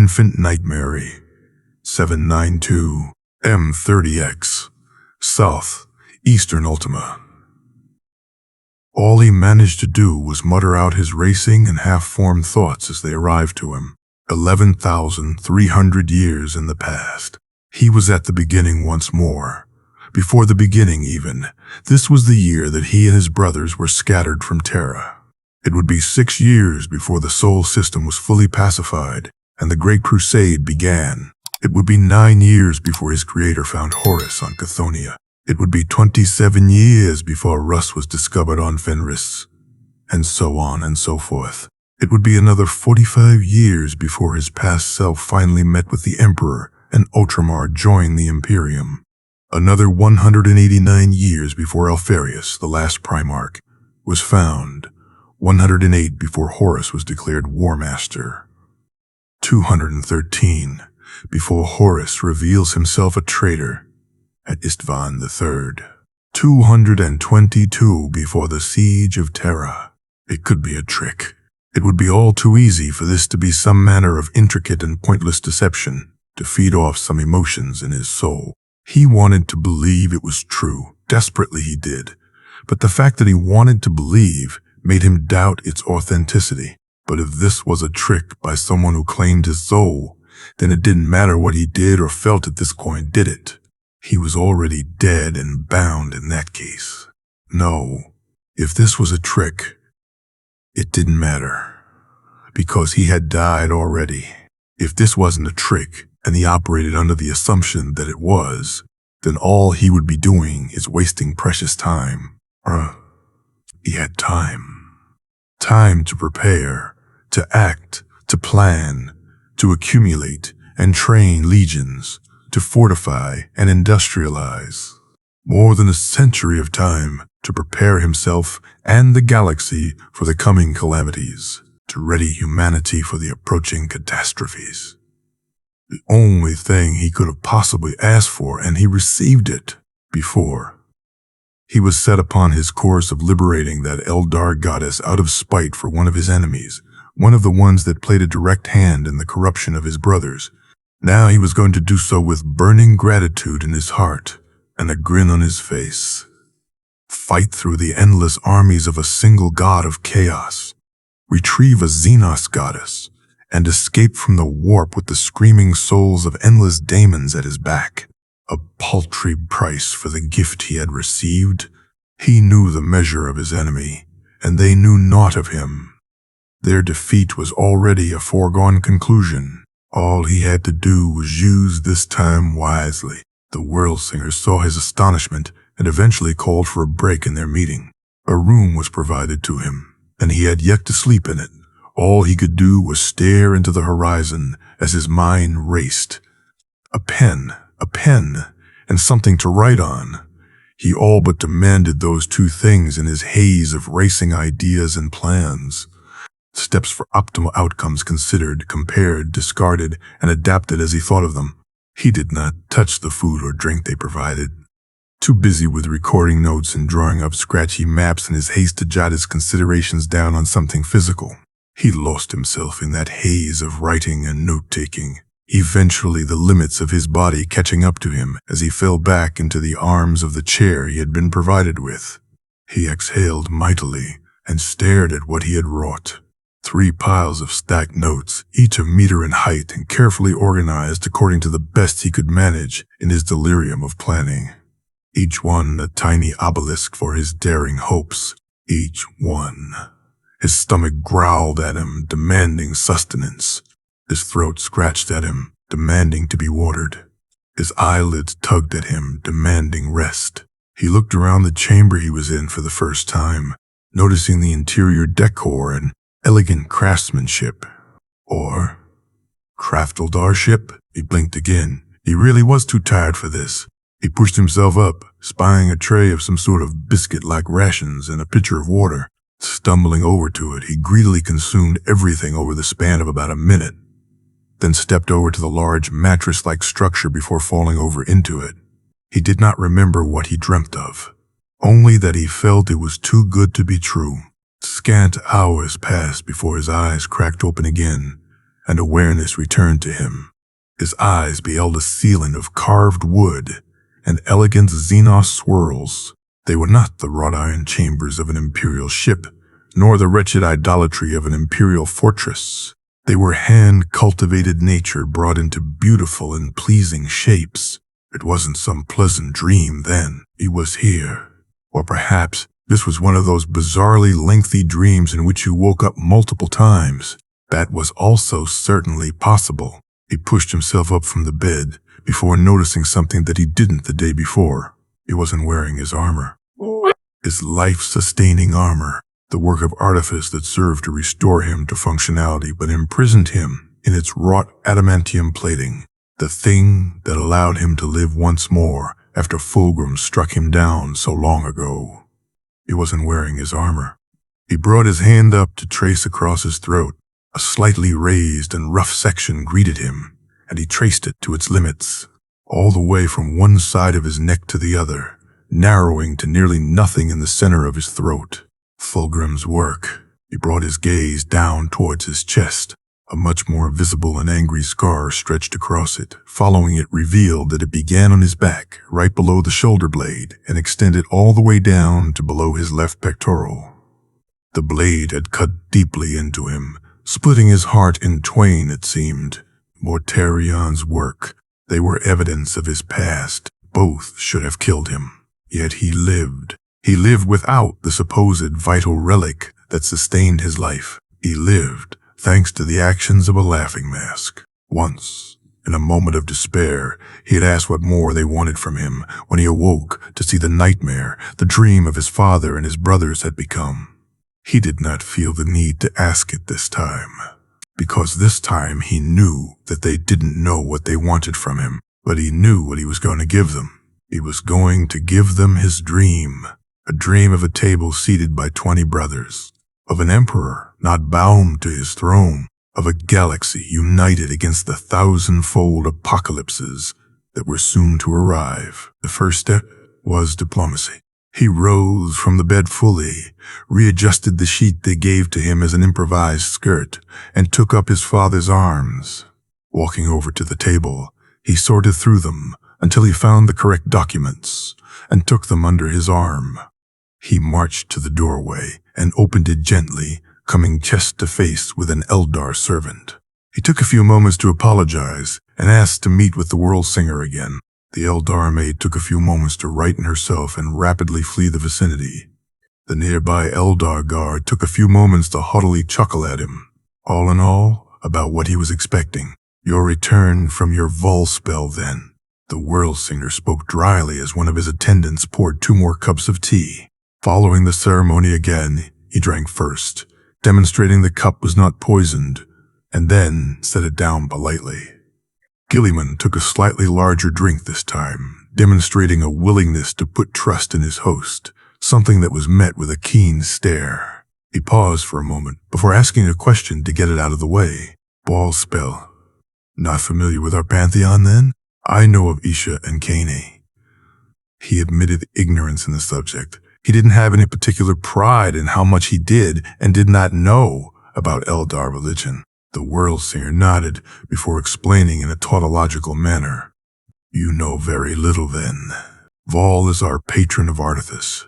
Infant Nightmare 792 M30X, South, Eastern Ultima. All he managed to do was mutter out his racing and half-formed thoughts as they arrived to him. 11,300 years in the past. He was at the beginning once more. Before the beginning even, this was the year that he and his brothers were scattered from Terra. It would be 6 years before the Sol system was fully pacified and the Great Crusade began. It would be 9 years before his creator found Horus on Chthoniya. It would be 27 years before Rus was discovered on Fenris, and so on and so forth. It would be another 45 years before his past self finally met with the Emperor and Outramar joined the Imperium. Another 189 years before Alfarius, the last primarch, was found. 108 before Horus was declared War Master. 213 before Horus reveals himself a traitor at Istvan III. 222 before the siege of Terra. It could be a trick. It would be all too easy for this to be some manner of intricate and pointless deception to feed off some emotions in his soul. He wanted to believe it was true. Desperately he did. But the fact that he wanted to believe made him doubt its authenticity. But if this was a trick by someone who claimed his soul, then it didn't matter what he did or felt at this point, did it? He was already dead and bound in that case. No, if this was a trick, it didn't matter, because he had died already. If this wasn't a trick, and he operated under the assumption that it was, then all he would be doing is wasting precious time. He had time. Time to prepare, to act, to plan, to accumulate and train legions, to fortify and industrialize. More than a century of time to prepare himself and the galaxy for the coming calamities, to ready humanity for the approaching catastrophes. The only thing he could have possibly asked for, and he received it before. He was set upon his course of liberating that eldar goddess out of spite for one of his enemies, one of the ones that played a direct hand in the corruption of his brothers. Now he was going to do so with burning gratitude in his heart and a grin on his face. Fight through the endless armies of a single god of chaos, retrieve a Xenos goddess, and escape from the warp with the screaming souls of endless daemons at his back. A paltry price for the gift he had received. He knew the measure of his enemy, and they knew naught of him. Their defeat was already a foregone conclusion. All he had to do was use this time wisely. The World Singer saw his astonishment and eventually called for a break in their meeting. A room was provided to him, and he had yet to sleep in it. All he could do was stare into the horizon as his mind raced. A pen, and something to write on. He all but demanded those two things in his haze of racing ideas and plans. Steps for optimal outcomes considered, compared, discarded, and adapted as he thought of them. He did not touch the food or drink they provided. Too busy with recording notes and drawing up scratchy maps in his haste to jot his considerations down on something physical. He lost himself in that haze of writing and note-taking. Eventually the limits of his body catching up to him as he fell back into the arms of the chair he had been provided with. He exhaled mightily and stared at what he had wrought. 3 piles of stacked notes, each a meter in height and carefully organized according to the best he could manage in his delirium of planning. Each one a tiny obelisk for his daring hopes. Each one. His stomach growled at him, demanding sustenance. His throat scratched at him, demanding to be watered. His eyelids tugged at him, demanding rest. He looked around the chamber he was in for the first time, noticing the interior decor and elegant craftsmanship. Or craftaldarship? He blinked again. He really was too tired for this. He pushed himself up, spying a tray of some sort of biscuit-like rations and a pitcher of water. Stumbling over to it, he greedily consumed everything over the span of about a minute, then stepped over to the large mattress-like structure before falling over into it. He did not remember what he dreamt of, only that he felt it was too good to be true. Scant hours passed before his eyes cracked open again, and awareness returned to him. His eyes beheld a ceiling of carved wood and elegant Xenos swirls. They were not the wrought iron chambers of an imperial ship, nor the wretched idolatry of an imperial fortress. They were hand-cultivated nature brought into beautiful and pleasing shapes. It wasn't some pleasant dream then. He was here. Or perhaps this was one of those bizarrely lengthy dreams in which you woke up multiple times. That was also certainly possible. He pushed himself up from the bed before noticing something that he didn't the day before. He wasn't wearing his armor. His life-sustaining armor, the work of artifice that served to restore him to functionality but imprisoned him in its wrought adamantium plating, the thing that allowed him to live once more after Fulgrim struck him down so long ago. He wasn't wearing his armor. He brought his hand up to trace across his throat. A slightly raised and rough section greeted him, and he traced it to its limits, all the way from one side of his neck to the other, narrowing to nearly nothing in the center of his throat. Fulgrim's work. He brought his gaze down towards his chest. A much more visible and angry scar stretched across it. Following it revealed that it began on his back, right below the shoulder blade, and extended all the way down to below his left pectoral. The blade had cut deeply into him, splitting his heart in twain, it seemed. Mortarion's work. They were evidence of his past. Both should have killed him. Yet he lived. He lived without the supposed vital relic that sustained his life. He lived thanks to the actions of a laughing mask. Once, in a moment of despair, he had asked what more they wanted from him when he awoke to see the nightmare, the dream of his father and his brothers had become. He did not feel the need to ask it this time, because this time he knew that they didn't know what they wanted from him, but he knew what he was going to give them. He was going to give them his dream, a dream of a table seated by 20 brothers, of an emperor not bound to his throne, of a galaxy united against the 1,000-fold apocalypses that were soon to arrive. The first step was diplomacy. He rose from the bed fully, readjusted the sheet they gave to him as an improvised skirt, and took up his father's arms. Walking over to the table, he sorted through them until he found the correct documents and took them under his arm. He marched to the doorway and opened it gently, coming chest to face with an Eldar servant. He took a few moments to apologize and asked to meet with the World Singer again. The Eldar maid took a few moments to righten herself and rapidly flee the vicinity. The nearby Eldar guard took a few moments to haughtily chuckle at him. All in all, about what he was expecting. Your return from your Vol spell, then. The World Singer spoke dryly as one of his attendants poured 2 more cups of tea. Following the ceremony again, he drank first, demonstrating the cup was not poisoned, and then set it down politely. Guilliman took a slightly larger drink this time, demonstrating a willingness to put trust in his host, something that was met with a keen stare. He paused for a moment before asking a question to get it out of the way. Ball spell. Not familiar with our pantheon, then? I know of Isha and Kane. He admitted ignorance in the subject. He didn't have any particular pride in how much he did and did not know about Eldar religion. The World Singer nodded before explaining in a tautological manner. You know very little, then. Vol is our patron of artifice.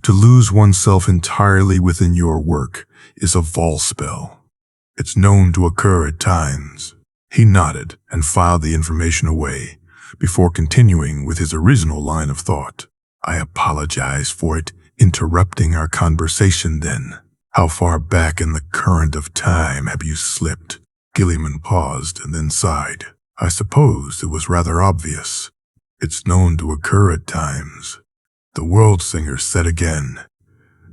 To lose oneself entirely within your work is a Vol spell. It's known to occur at times. He nodded and filed the information away before continuing with his original line of thought. I apologize for it interrupting our conversation then. How far back in the current of time have you slipped? Guilliman paused and then sighed. I suppose it was rather obvious. It's known to occur at times. The World Singer said again.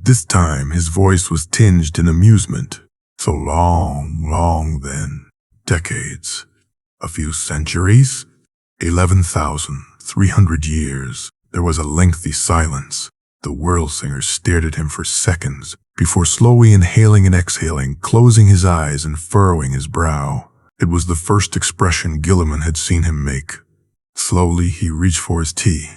This time his voice was tinged in amusement. So long then. Decades. A few centuries? 11,300 years. There was a lengthy silence. The World Singer stared at him for seconds before slowly inhaling and exhaling, closing his eyes and furrowing his brow. It was the first expression Guilliman had seen him make. Slowly he reached for his tea,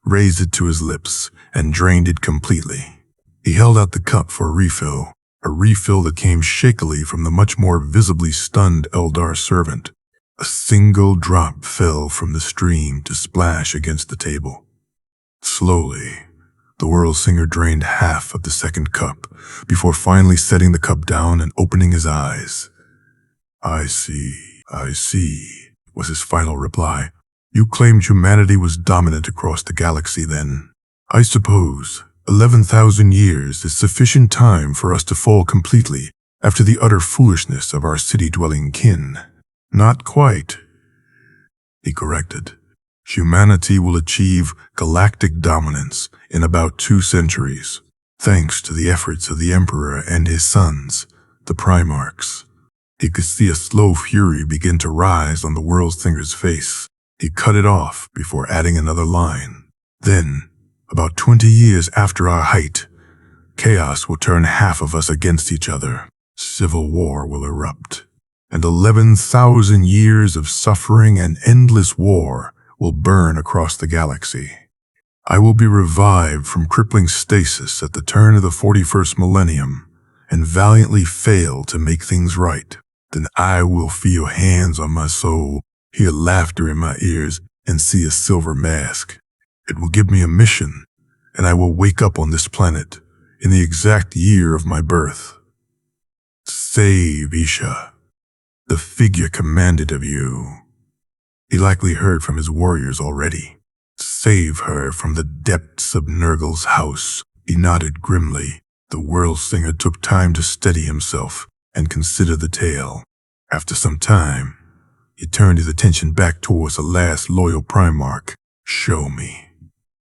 raised it to his lips, and drained it completely. He held out the cup for a refill. a refill that came shakily from the much more visibly stunned Eldar servant. A single drop fell from the stream to splash against the table. Slowly, the World Singer drained half of the second cup before finally setting the cup down and opening his eyes. I see, was his final reply. You claimed humanity was dominant across the galaxy then. I suppose 11,000 years is sufficient time for us to fall completely after the utter foolishness of our city-dwelling kin. Not quite, he corrected. Humanity will achieve galactic dominance in about 2 centuries, thanks to the efforts of the Emperor and his sons, the primarchs. He could see a slow fury begin to rise on the World Singer's face. He cut it off before adding another line. Then, about 20 years after our height, chaos will turn half of us against each other. Civil war will erupt, and 11,000 years of suffering and endless war will burn across the galaxy. I will be revived from crippling stasis at the turn of the 41st millennium and valiantly fail to make things right. Then I will feel hands on my soul, hear laughter in my ears, and see a silver mask. It will give me a mission, and I will wake up on this planet in the exact year of my birth. Save Isha, the figure commanded of you. He likely heard from his warriors already. Save her from the depths of Nurgle's house. He nodded grimly. The World Singer took time to steady himself and consider the tale. After some time, he turned his attention back towards the last loyal Primarch. Show me.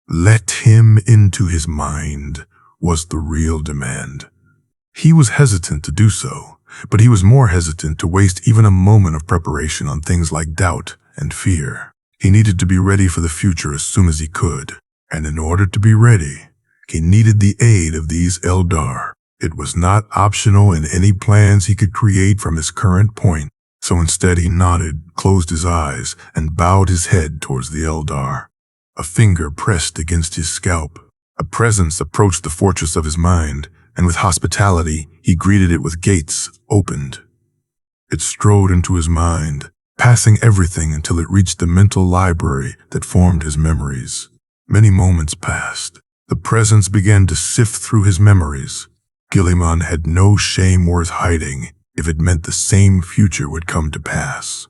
Let him into his mind was the real demand. He was hesitant to do so, but he was more hesitant to waste even a moment of preparation on things like doubt and fear. He needed to be ready for the future as soon as he could, and in order to be ready, he needed the aid of these Eldar. It was not optional in any plans he could create from his current point, so instead he nodded, closed his eyes, and bowed his head towards the Eldar. A finger pressed against his scalp. A presence approached the fortress of his mind, and with hospitality, he greeted it with gates opened. It strode into his mind, passing everything until it reached the mental library that formed his memories. Many moments passed. The presence began to sift through his memories. Guilliman had no shame worth hiding if it meant the same future would come to pass.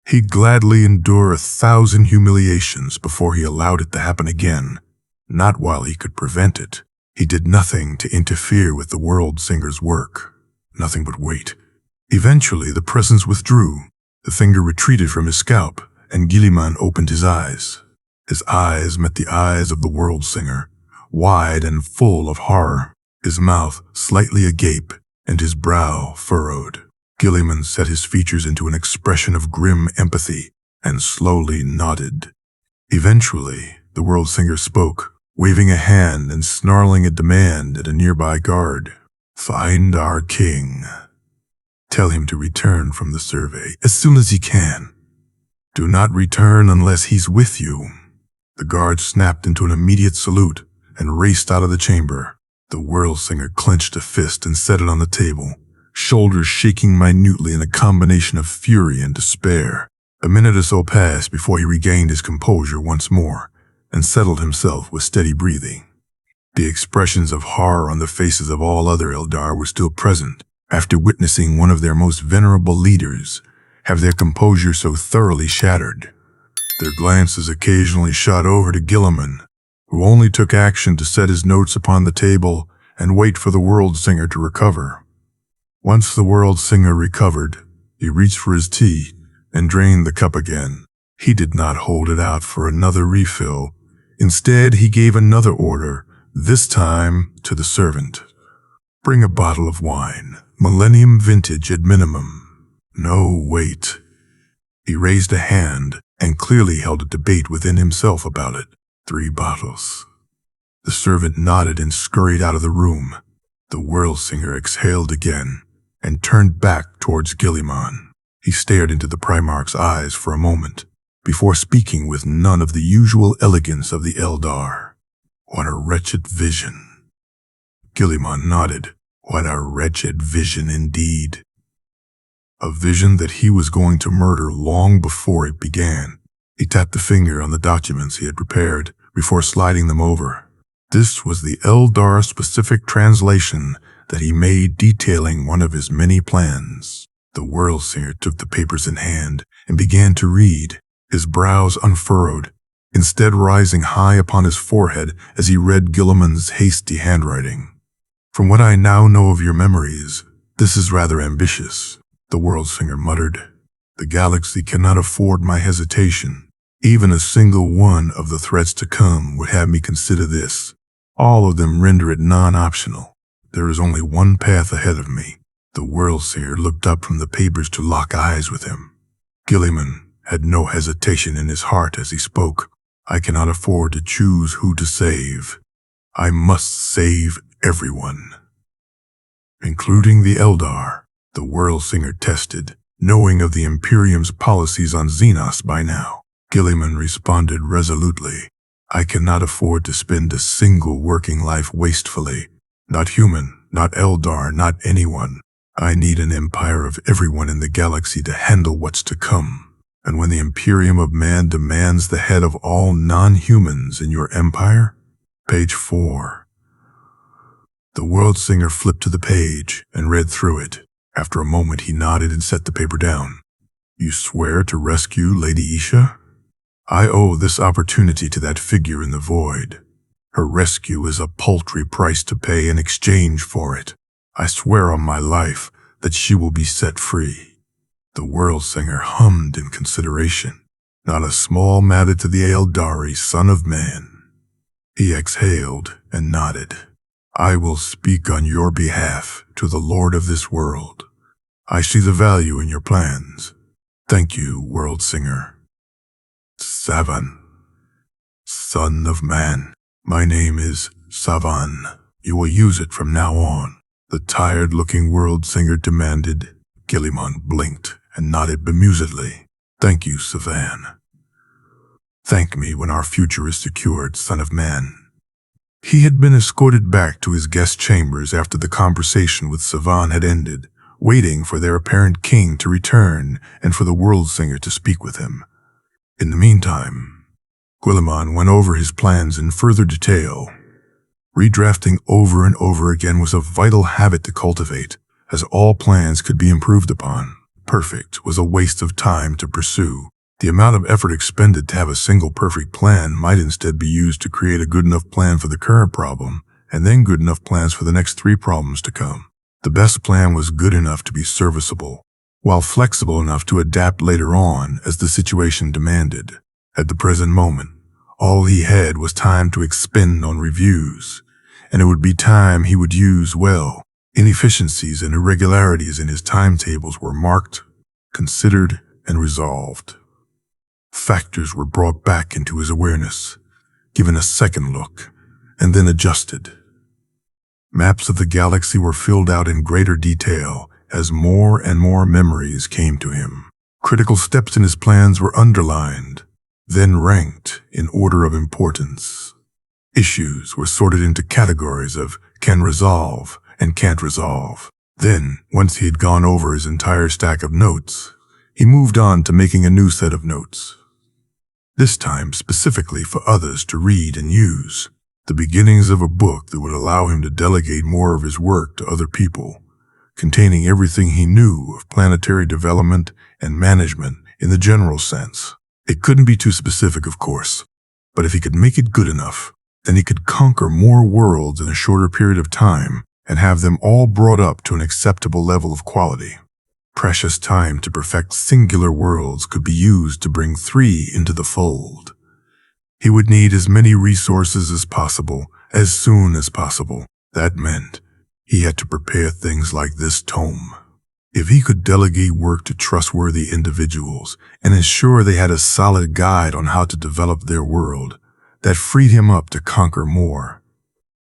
He'd gladly endure 1,000 humiliations before he allowed it to happen again, not while he could prevent it. He did nothing to interfere with the World Singer's work, nothing but wait. Eventually, the presence withdrew. The finger retreated from his scalp, and Guilliman opened his eyes. His eyes met the eyes of the World Singer, wide and full of horror, his mouth slightly agape and his brow furrowed. Guilliman set his features into an expression of grim empathy and slowly nodded. Eventually, the World Singer spoke, waving a hand and snarling a demand at a nearby guard. Find our king. Tell him to return from the survey as soon as he can. Do not return unless he's with you. The guard snapped into an immediate salute and raced out of the chamber. The World Singer clenched a fist and set it on the table, shoulders shaking minutely in a combination of fury and despair. A minute or so passed before he regained his composure once more and settled himself with steady breathing. The expressions of horror on the faces of all other Eldar were still present after witnessing one of their most venerable leaders have their composure so thoroughly shattered. Their glances occasionally shot over to Guilliman, who only took action to set his notes upon the table and wait for the World Singer to recover. Once the World Singer recovered, he reached for his tea and drained the cup again. He did not hold it out for another refill. Instead, he gave another order, this time to the servant. Bring a bottle of wine, Millennium vintage at minimum. No, wait. He raised a hand and clearly held a debate within himself about it. 3 bottles. The servant nodded and scurried out of the room. The World Singer exhaled again and turned back towards Guilliman. He stared into the Primarch's eyes for a moment before speaking with none of the usual elegance of the Eldar. What a wretched vision. Guilliman nodded. What a wretched vision indeed. A vision that he was going to murder long before it began. He tapped the finger on the documents he had prepared before sliding them over. This was the Eldar-specific translation that he made detailing one of his many plans. The World Singer took the papers in hand and began to read, his brows unfurrowed, instead rising high upon his forehead as he read Guilliman's hasty handwriting. From what I now know of your memories, this is rather ambitious, the World Singer muttered. The galaxy cannot afford my hesitation. Even a single one of the threats to come would have me consider this. All of them render it non-optional. There is only one path ahead of me. The World Singer looked up from the papers to lock eyes with him. Guilliman had no hesitation in his heart as he spoke. I cannot afford to choose who to save. I must save everyone, including the Eldar, the World Singer tested, knowing of the Imperium's policies on Xenos by now. Guilliman responded resolutely. I cannot afford to spend a single working life wastefully. Not human, not Eldar, not anyone. I need an empire of everyone in the galaxy to handle what's to come. And when the Imperium of Man demands the head of all non-humans in your empire? Page 4. The World Singer flipped to the page and read through it. After a moment he nodded and set the paper down. You swear to rescue Lady Isha? I owe this opportunity to that figure in the void. Her rescue is a paltry price to pay in exchange for it. I swear on my life that she will be set free. The World Singer hummed in consideration. Not a small matter to the Eldari, son of man. He exhaled and nodded. I will speak on your behalf to the Lord of this world. I see the value in your plans. Thank you, World Singer. Savan, son of man. My name is Savan. You will use it from now on. The tired-looking World Singer demanded. Guilliman blinked and nodded bemusedly. Thank you, Savan. Thank me when our future is secured, son of man. He had been escorted back to his guest chambers after the conversation with Savan had ended, waiting for their apparent king to return and for the World Singer to speak with him. In the meantime, Guilliman went over his plans in further detail. Redrafting over and over again was a vital habit to cultivate, as all plans could be improved upon. Perfect was a waste of time to pursue. The amount of effort expended to have a single perfect plan might instead be used to create a good enough plan for the current problem, and then good enough plans for the next 3 problems to come. The best plan was good enough to be serviceable, while flexible enough to adapt later on as the situation demanded. At the present moment, all he had was time to expend on reviews, and it would be time he would use well. Inefficiencies and irregularities in his timetables were marked, considered, and resolved. Factors were brought back into his awareness, given a second look, and then adjusted. Maps of the galaxy were filled out in greater detail as more and more memories came to him. Critical steps in his plans were underlined, then ranked in order of importance. Issues were sorted into categories of can resolve and can't resolve. Then, once he had gone over his entire stack of notes, he moved on to making a new set of notes. This time specifically for others to read and use. The beginnings of a book that would allow him to delegate more of his work to other people, containing everything he knew of planetary development and management in the general sense. It couldn't be too specific, of course, but if he could make it good enough, then he could conquer more worlds in a shorter period of time and have them all brought up to an acceptable level of quality. Precious time to perfect singular worlds could be used to bring 3 into the fold. He would need as many resources as possible, as soon as possible. That meant he had to prepare things like this tome. If he could delegate work to trustworthy individuals and ensure they had a solid guide on how to develop their world, that freed him up to conquer more.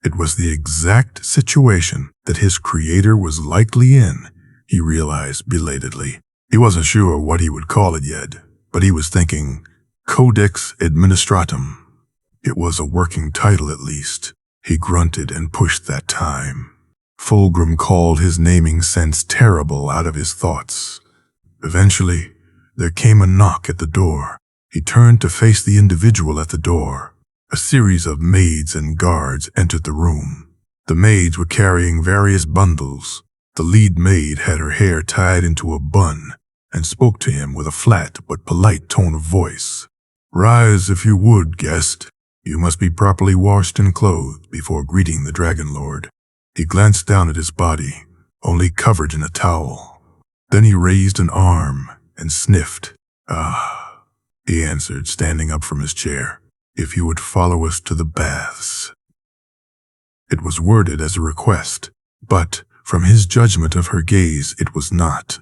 It was the exact situation that his creator was likely in, he realized belatedly. He wasn't sure what he would call it yet, but he was thinking Codex Administratum. It was a working title at least. He grunted and pushed that time. Fulgrim called his naming sense terrible out of his thoughts. Eventually, there came a knock at the door. He turned to face the individual at the door. A series of maids and guards entered the room. The maids were carrying various bundles. The lead maid had her hair tied into a bun and spoke to him with a flat but polite tone of voice. "Rise if you would, guest. You must be properly washed and clothed before greeting the Dragon Lord." He glanced down at his body, only covered in a towel. Then he raised an arm and sniffed. "Ah," he answered, standing up from his chair. "If you would follow us to the baths." It was worded as a request, but from his judgment of her gaze, it was not.